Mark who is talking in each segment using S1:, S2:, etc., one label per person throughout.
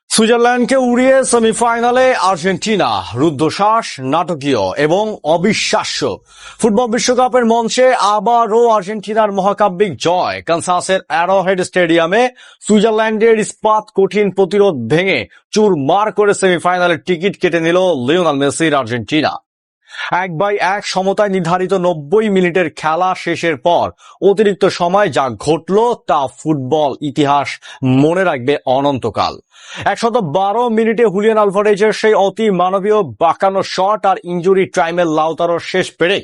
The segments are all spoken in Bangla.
S1: সুইজারল্যান্ডকে উড়িয়ে সেমিফাইনালে আর্জেন্টিনা রুদ্ধশ্বাস, নাটকীয় এবং অবিশ্বাস্য। ফুটবল বিশ্বকাপের মঞ্চে আবারও আর্জেন্টিনার মহাকাব্যিক জয়। কানসাসের অ্যারোহেড স্টেডিয়ামে সুইজারল্যান্ডের ইস্পাত কঠিন প্রতিরোধ ভেঙে চুরমার করে সেমিফাইনালের টিকিট কেটে নিল লিওনেল মেসির আর্জেন্টিনা। 1-1 সমতায় নির্ধারিত 90 মিনিটের খেলা শেষের পর অতিরিক্ত সময় যা ঘটল তা ফুটবল ইতিহাস মনে রাখবে অনন্তকাল। 112 মিনিটে হুলিয়ান আলভারেজের সেই অতি মানবীয় বাঁকানো শট আর ইনজুরি টাইমে লাউতারোর শেষ পেরে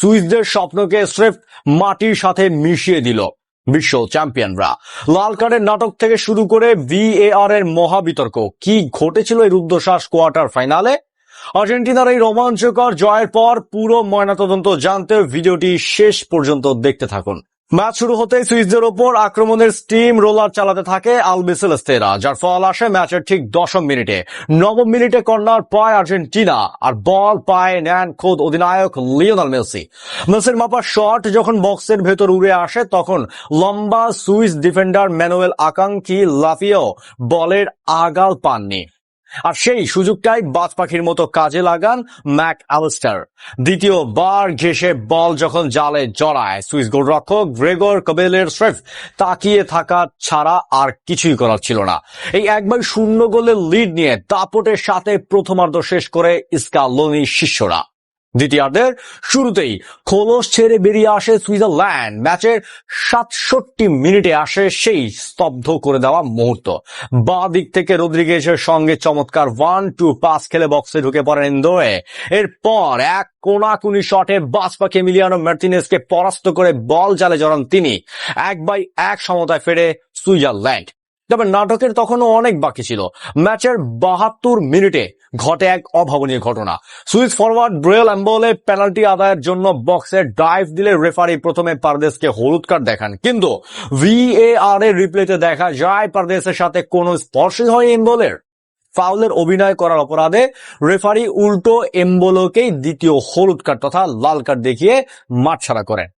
S1: সুইসদের স্বপ্নকে স্রেফ মাটির সাথে মিশিয়ে দিল বিশ্ব চ্যাম্পিয়নরা। লাল কার্ডের নাটক থেকে শুরু করে VAR এর মহাবিতর্ক, কি ঘটেছিল এই রুদ্ধশ্বাস কোয়ার্টার ফাইনালে? আর্জেন্টিনার এই রোমাঞ্চকর জয়ের পর পুরো ময়নাতদন্ত জানতে ভিডিওটি শেষ পর্যন্ত দেখতে থাকুন। ম্যাচ শুরু হতেই সুইসদের ওপর আক্রমণের স্টিম রোলার চালাতে থাকে আলবিসেলেস্তেরা, যার ফল আসে ম্যাচের ঠিক 10ম মিনিটে। 9ম মিনিটে কর্নার পায় আর্জেন্টিনা আর বল পায় নেন খোদ অধিনায়ক লিওনেল মেসি। মেসির মাপা শট যখন বক্সের ভেতর উড়ে আসে তখন লম্বা সুইস ডিফেন্ডার ম্যানুয়েল আকাঙ্কি লাফিয়েও বলের আগাল পাননি, আর সেই সুযোগটাই বাজ পাখির মতো কাজে লাগান ম্যাক অ্যালিস্টার। দ্বিতীয়বার ঘেঁষে বল যখন জালে জড়ায়, সুইস গোলরক্ষক গ্রেগর কবেলের স্রেফ তাকিয়ে থাকা ছাড়া আর কিছুই করার ছিল না। এই 1-0 গোলের লিড নিয়ে দাপটের সাথে প্রথমার্ধ শেষ করে স্কালোনি শিষ্যরা। দ্বিতীয়ার্ধের শুরুতেই খোলস ছেড়ে বেরিয়ে আসে সুইজারল্যান্ড। ম্যাচের 67 মিনিটে আসে সেই স্তব্ধ করে দেওয়া মুহূর্ত। বাঁ দিক থেকে রদ্রিগেজের সঙ্গে চমৎকার 1-2 পাস খেলে বক্সে ঢুকে পড়েন এন্দোয়ে। এরপর এক কোনাকুনি শটে বাজ পাখি এমিলিয়ানো মার্টিনেজকে পরাস্ত করে বল জালে জড়ান তিনি। 1-1 সমতায় ফেরে সুইজারল্যান্ড। তবে নাটকের তখনও অনেক বাকি ছিল। ম্যাচের 72 মিনিটে ঘটে এক অভাবনীয় ঘটনা। সুইস ফরওয়ার্ড ব্রেল এম্বোলে পেনাল্টি আদায়ের জন্য বক্সে ডাইভ দিলে রেফারি প্রথমে পারদেসকে হলুদ কার্ড দেখান, কিন্তু VAR এর রিপ্লেতে দেখা যায় পারদেসের সাথে কোনো স্পর্শই হয়নি এম্বোলের। ফাউলের অভিনয় করার অপরাধে রেফারি উল্টো এম্বোলোকেই দ্বিতীয় হলুদ কার্ড তথা লাল কার্ড দেখিয়ে মাঠ ছাড়া করেন।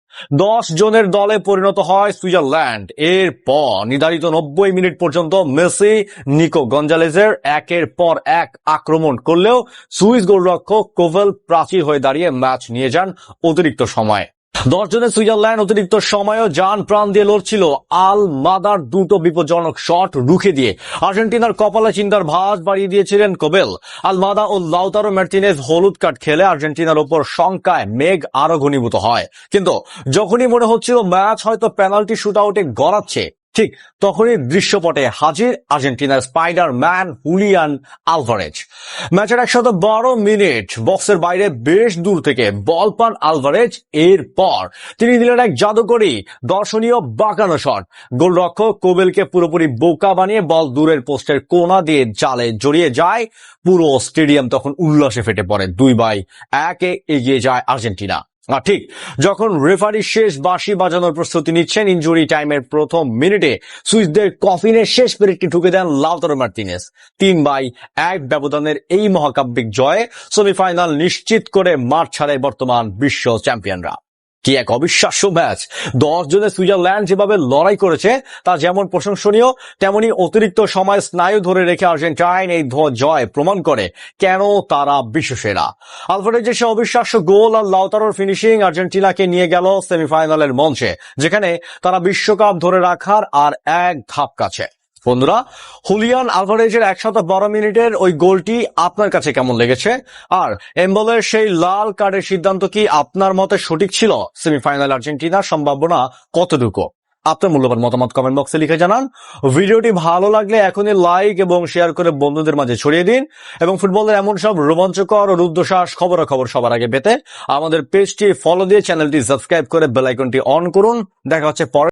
S1: 10 জনের দলে পরিণত হয় সুইজারল্যান্ড। এরপর নির্ধারিত 90 মিনিট পর্যন্ত মেসি, নিকো গঞ্জালেজের একের পর এক আক্রমণ করলেও সুইস গোলরক্ষক কোভেল প্রাচীর হয়ে দাঁড়িয়ে ম্যাচ নিয়ে যান অতিরিক্ত সময়ে। 10 জনের সুইজারল্যান্ড অতিরিক্ত সময়ও জান প্রাণ দিয়ে লড়ছিল। আলমাদার দুটো বিপজ্জনক শট রুখে দিয়ে আর্জেন্টিনার কপালে চিন্তার ভাঁজ বাড়িয়ে দিয়েছিলেন কোবেল। আলমাদা ও লাউতারো মার্টিনেজ হলুদ কার্ড খেলে আর্জেন্টিনার ওপর শঙ্কায় মেঘ আরো ঘনীভূত হয়। কিন্তু যখনই মনে হচ্ছিল ম্যাচ হয়তো পেনাল্টি শুটআউটে গড়াচ্ছে, ঠিক তখনই দৃশ্যপটে হাজির আর্জেন্টিনার স্পাইডার ম্যান হুলিয়ান আলভারেজ। ম্যাচের 112 মিনিট বক্সের বাইরে বেশ দূর থেকে বল পান আলভারেজ। এরপর তিনি দিলেন এক জাদুকরী দর্শনীয় বাঁকানো শট। গোলরক্ষক কোবেলকে পুরোপুরি বোকা বানিয়ে বল দূরের পোস্টের কোণা দিয়ে জালে জড়িয়ে যায়। পুরো স্টেডিয়াম তখন উল্লাসে ফেটে পড়ে। 2-1 এগিয়ে যায় আর্জেন্টিনা। আর ঠিক যখন রেফারি শেষ বাঁশি বাজানোর প্রস্তুতি নিচ্ছেন, ইনজুরি টাইমের প্রথম মিনিটে সুইসদের কফিনের শেষ পেরেকটি ঢুকে দেন লাউতারো মার্টিনেজ। 3-1 ব্যবধানের এই মহাকাব্যিক জয়ে সেমিফাইনাল নিশ্চিত করে মাঠ ছাড়ে বর্তমান বিশ্ব চ্যাম্পিয়নরা। কি এক অবিশ্বাস্য ম্যাচ! 10 জনের সুইজারল্যান্ড যেভাবে লড়াই করেছে তা যেমন প্রশংসনীয়, তেমনি অতিরিক্ত সময় স্নায়ু ধরে রেখে আর্জেন্টাইন এই জয় প্রমাণ করে কেন তারা বিশ্বসেরা। আলভারেজের সে অবিশ্বাস্য গোল আর লাউতারোর ফিনিশিং আর্জেন্টিনাকে নিয়ে গেল সেমিফাইনালের মঞ্চে, যেখানে তারা বিশ্বকাপ ধরে রাখার আর এক ধাপ কাছে। বন্ধুরা, হুলিয়ান আলভারেজের 112 মিনিটের ওই গোলটি আপনার কাছে কেমন লেগেছে? আর এম্বোলের সেই লাল কার্ডের সিদ্ধান্ত কি আপনার মতে সঠিক ছিল? সেমিফাইনাল আর্জেন্টিনার সম্ভাবনা কতটুকু? আপনার মূল্যবান মতামত কমেন্ট বক্সে লিখে জানান। ভিডিওটি ভালো লাগলে এখনই লাইক এবং শেয়ার করে বন্ধুদের মাঝে ছড়িয়ে দিন, এবং ফুটবলের এমন সব রোমাঞ্চকর ও রুদ্ধশ্বাস খবরাখবর সবার আগে পেতে আমাদের পেজটি ফলো দিয়ে চ্যানেলটি সাবস্ক্রাইব করে বেল আইকনটি অন করুন। দেখা হচ্ছে পরে।